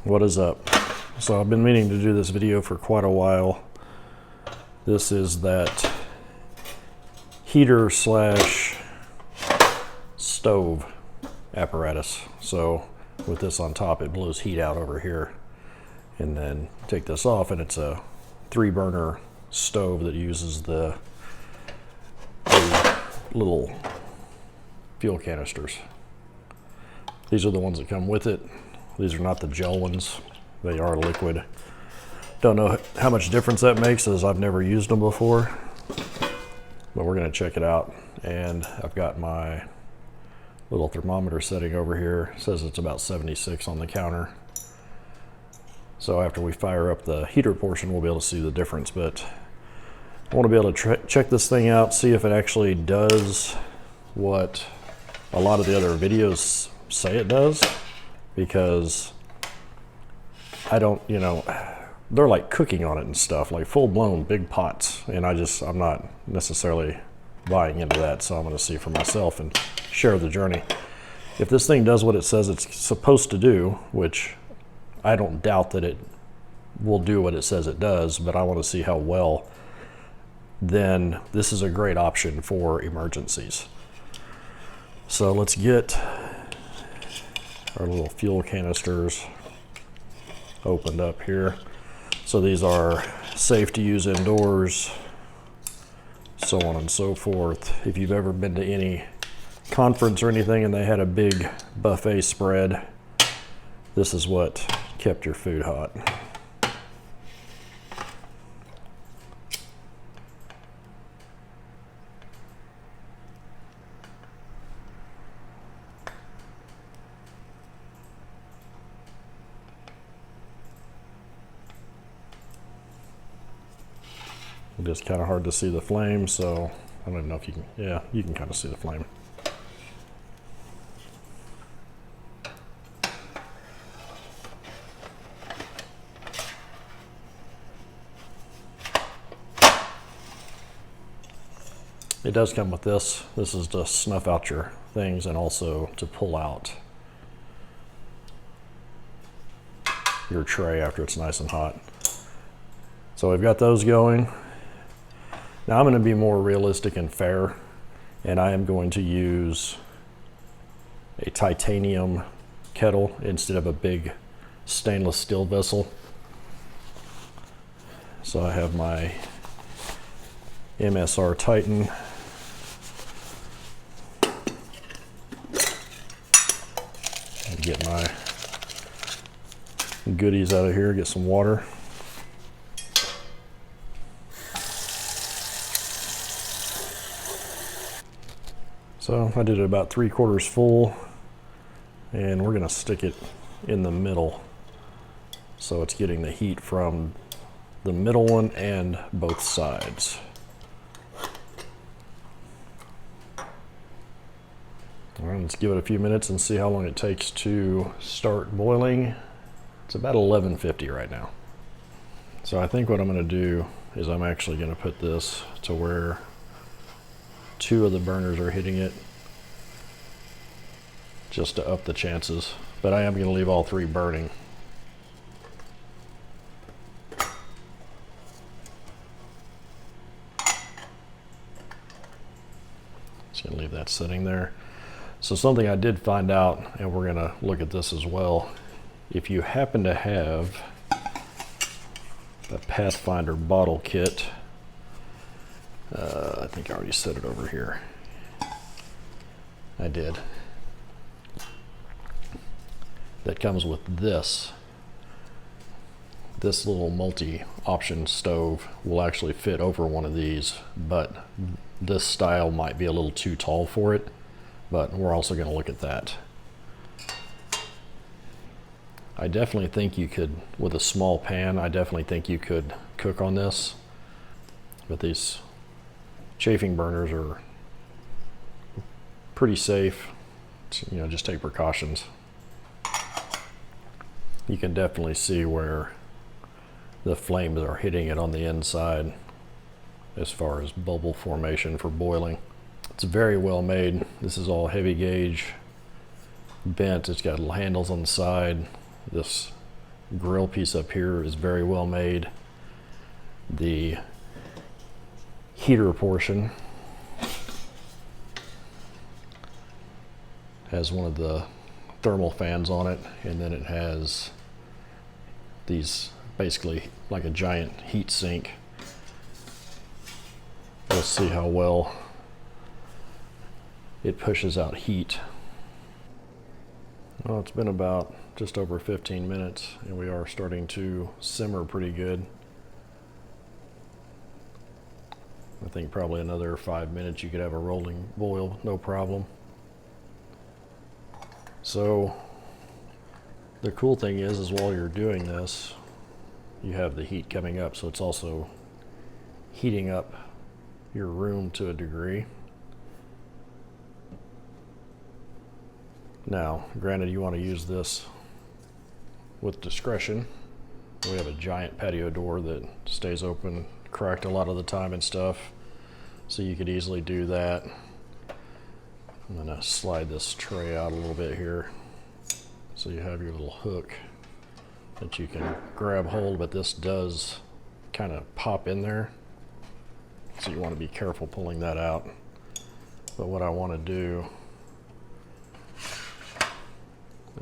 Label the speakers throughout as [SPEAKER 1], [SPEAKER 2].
[SPEAKER 1] What is up? So I've been meaning to do this video for quite a while. This is that heater slash stove apparatus. So with this on top, it blows heat out over here. And then take this off and it's a 3-burner stove that uses the little fuel canisters. These are the ones that come with it. These are not the gel ones. They are liquid. Don't know how much difference that makes, as I've never used them before, but we're gonna check it out. And I've got my little thermometer setting over here. It says it's about 76 on the counter. So after we fire up the heater portion, we'll be able to see the difference. But I want to be able to check this thing out, see if it actually does what a lot of the other videos say it does, because I don't, you know, they're like cooking on it and stuff, like full-blown big pots, and I'm not necessarily buying into that. So I'm going to see for myself and share the journey. If this thing does what it says it's supposed to do, which I don't doubt that it will do what it says it does, but I want to see how well, then this is a great option for emergencies. So let's get our little fuel canisters opened up here. So these are safe to use indoors, so on and so forth. If you've ever been to any conference or anything and they had a big buffet spread, this is what kept your food hot. It's kind of hard to see the flame, so I don't even know if you can, yeah, you can kind of see the flame. It does come with this. This is to snuff out your things and also to pull out your tray after it's nice and hot. So we've got those going. Now I'm going to be more realistic and fair, and I am going to use a titanium kettle instead of a big stainless steel vessel. So I have my MSR Titan. Get my goodies out of here, get some water. So I did it about 3/4 full, and we're gonna stick it in the middle so it's getting the heat from the middle one and both sides. All right, let's give it a few minutes and see how long it takes to start boiling. It's about 1150 right now. So I think what I'm gonna do is I'm actually gonna put this to where 2 of the burners are hitting it, just to up the chances, but I am going to leave all 3 burning. Just going to leave that sitting there. So something I did find out, and we're going to look at this as well, if you happen to have a Pathfinder bottle kit, I think I already set it over here. I did. That comes with this little multi-option stove will actually fit over one of these, but this style might be a little too tall for it, but we're also going to look at that. I definitely think you could, with a small pan, I definitely think you could cook on this, but these chafing burners are pretty safe. You know, just take precautions. You can definitely see where the flames are hitting it on the inside as far as bubble formation for boiling. It's very well made. This is all heavy gauge bent. It's got little handles on the side. This grill piece up here is very well made. The heater portion has one of the thermal fans on it, and then it has these basically like a giant heat sink. We'll see how well it pushes out heat. Well, it's been about just over 15 minutes and we are starting to simmer pretty good. I think probably another 5 minutes you could have a rolling boil, no problem. So the cool thing is while you're doing this, you have the heat coming up, so it's also heating up your room to a degree. Now, granted, you want to use this with discretion. We have a giant patio door that stays open, cracked a lot of the time and stuff, so you could easily do that. I'm gonna slide this tray out a little bit here so you have your little hook that you can grab hold, but this does kind of pop in there, so you want to be careful pulling that out. But what I want to do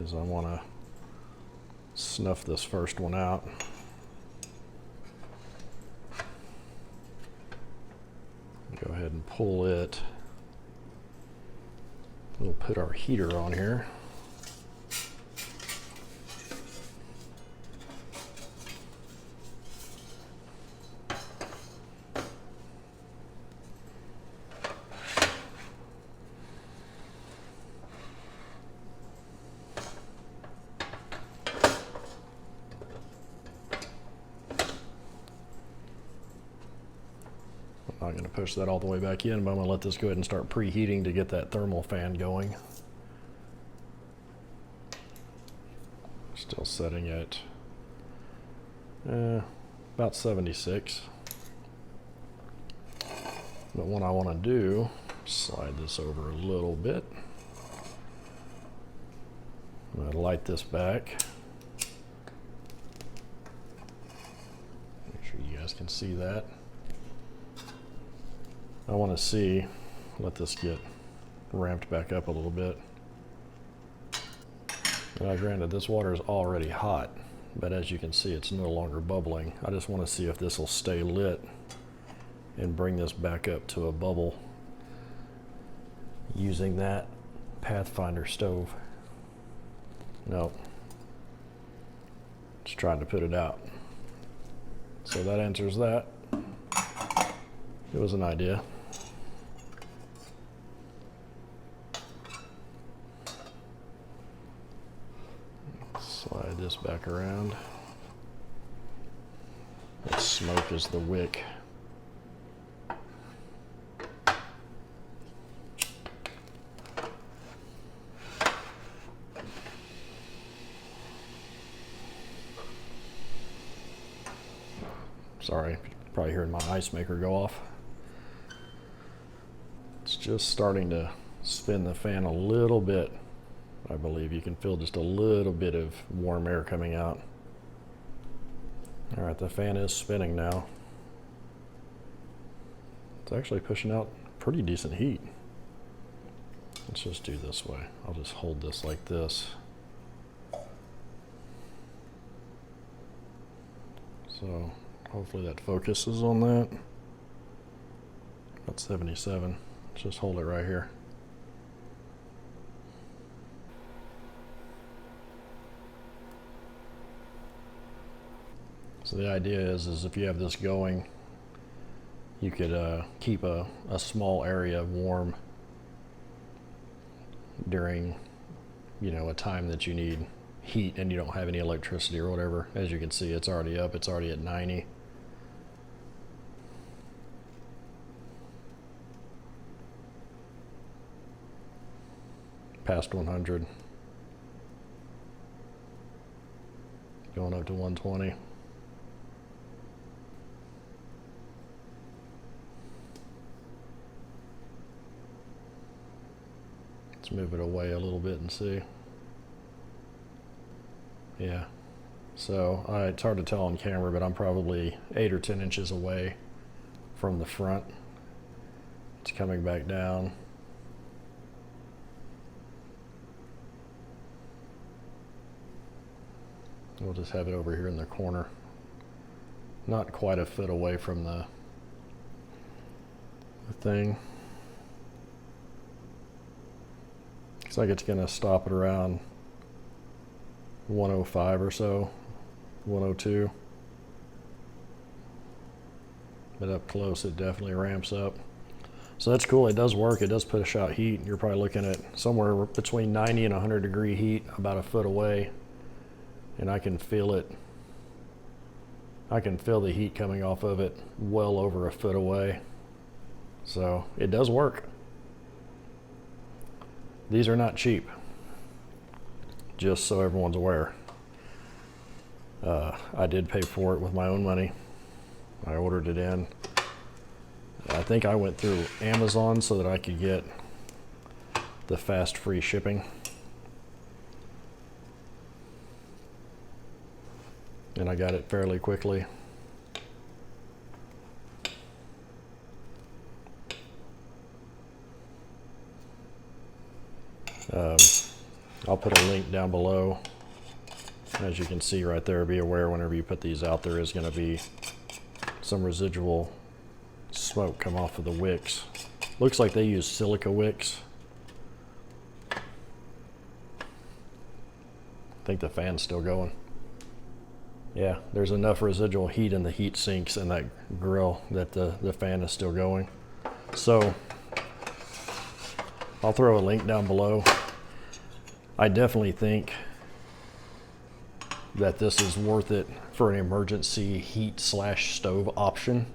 [SPEAKER 1] is I want to snuff this first one out. Go ahead and pull it. We'll put our heater on here. I'm not going to push that all the way back in, but I'm going to let this go ahead and start preheating to get that thermal fan going. Still setting at about 76. But what I want to do, slide this over a little bit. I'm going to light this back. Make sure you guys can see that. I want to see, let this get ramped back up a little bit. Now granted, this water is already hot, but as you can see, it's no longer bubbling. I just want to see if this will stay lit and bring this back up to a bubble using that Pathfinder stove. No, just trying to put it out. So that answers that. It was an idea. Slide this back around. That smoke is the wick. Sorry, probably hearing my ice maker go off. It's just starting to spin the fan a little bit. I believe you can feel just a little bit of warm air coming out. All right, the fan is spinning now. It's actually pushing out pretty decent heat. Let's just do this way. I'll just hold this like this. So hopefully that focuses on that. That's 77. Let's just hold it right here. So the idea is if you have this going, you could keep a small area warm during, you know, a time that you need heat and you don't have any electricity or whatever. As you can see, it's already up. It's already at 90. Past 100. Going up to 120. Let's move it away a little bit and see. Yeah, So it's hard to tell on camera, but I'm probably 8 or 10 inches away from the front. It's coming back down. We'll just have it over here in the corner. Not quite a foot away from the thing. Looks like it's gonna stop at around 105 or so, 102. But up close, it definitely ramps up. So that's cool, it does work, it does push out heat. You're probably looking at somewhere between 90 and 100 degree heat about a foot away. And I can feel it. I can feel the heat coming off of it well over a foot away. So it does work. These are not cheap, just so everyone's aware. I did pay for it with my own money. I ordered it in. I think I went through Amazon so that I could get the fast free shipping. And I got it fairly quickly. I'll put a link down below. As you can see right there, be aware whenever you put these out, there is going to be some residual smoke come off of the wicks. Looks like they use silica wicks. I think the fan's still going. Yeah, there's enough residual heat in the heat sinks in that grill that the fan is still going. So I'll throw a link down below. I definitely think that this is worth it for an emergency heat / stove option.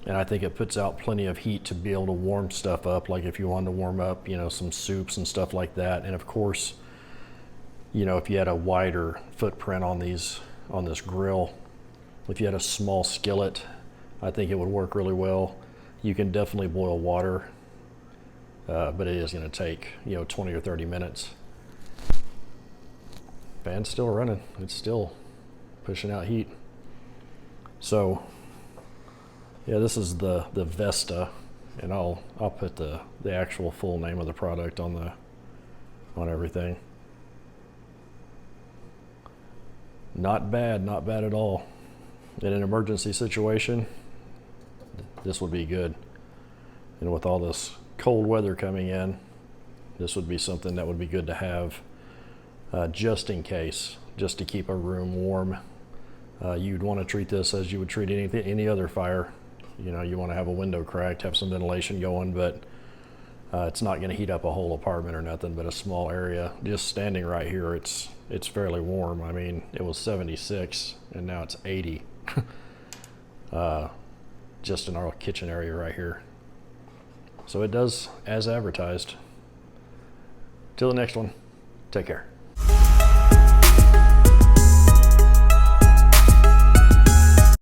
[SPEAKER 1] And I think it puts out plenty of heat to be able to warm stuff up, like if you wanted to warm up, you know, some soups and stuff like that. And of course, you know, if you had a wider footprint on this grill, if you had a small skillet, I think it would work really well. You can definitely boil water, but it is going to take, you know, 20 or 30 minutes. Fan's still running. It's still pushing out heat. So yeah, this is the Vesta, and I'll put the actual full name of the product on everything. Not bad at all. In an emergency situation, this would be good. And with all this cold weather coming in, this would be something that would be good to have, just in case, just to keep a room warm. You'd want to treat this as you would treat any other fire. You know, you want to have a window cracked, have some ventilation going, but it's not going to heat up a whole apartment or nothing, but a small area. Just standing right here, it's fairly warm. I mean, it was 76 and now it's 80. Just in our kitchen area right here. So it does as advertised. Till the next one, take care.